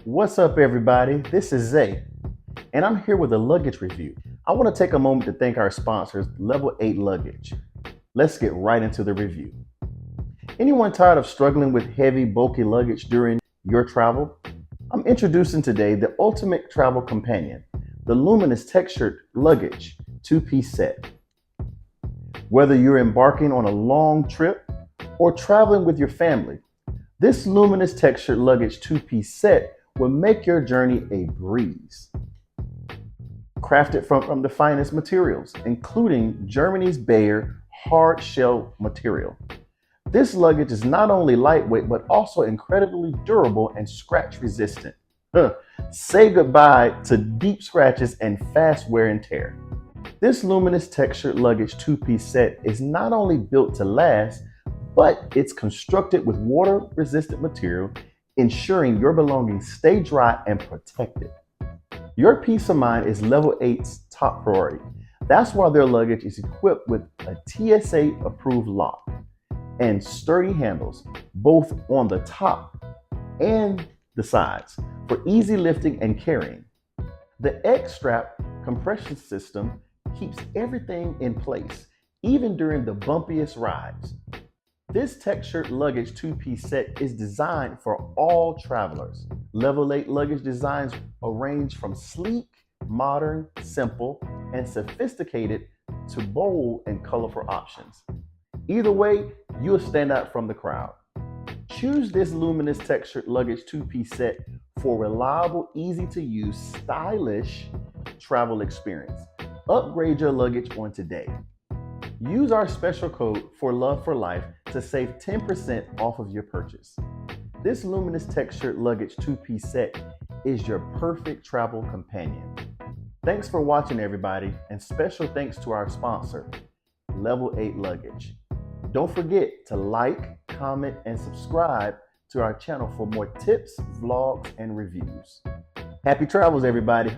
What's up, everybody? This is Zay, and I'm here with a luggage review. I want to take a moment to thank our sponsors, Level 8 Luggage. Let's get right into the review. Anyone tired of struggling with heavy, bulky luggage during your travel? I'm introducing today the ultimate travel companion, the Luminous textured luggage two-piece set. Whether you're embarking on a long trip or traveling with your family, this Luminous textured luggage two-piece set will make your journey a breeze. Crafted from the finest materials, including Germany's Bayer hard shell material. This luggage is not only lightweight, but also incredibly durable and scratch resistant. Say goodbye to deep scratches and fast wear and tear. This Luminous textured luggage two-piece set is not only built to last, but it's constructed with water-resistant material, ensuring your belongings stay dry and protected. Your peace of mind is Level 8's top priority. That's why their luggage is equipped with a Tsa Approved Lock and sturdy handles, both on the top and the sides, for easy lifting and carrying. The X-strap compression system keeps everything in place, even during the bumpiest rides. This textured luggage two-piece set is designed for all travelers. Level 8 luggage designs range from sleek, modern, simple, and sophisticated to bold and colorful options. Either way, you'll stand out from the crowd. Choose this Luminous textured luggage two-piece set for reliable, easy-to-use, stylish travel experience. Upgrade your luggage on today. Use our special code for Love for Life to save 10% off of your purchase. This Luminous textured luggage two-piece set is your perfect travel companion. Thanks for watching, everybody, and special thanks to our sponsor, Level 8 Luggage. Don't forget to like, comment, and subscribe to our channel for more tips, vlogs, and reviews. Happy travels, everybody.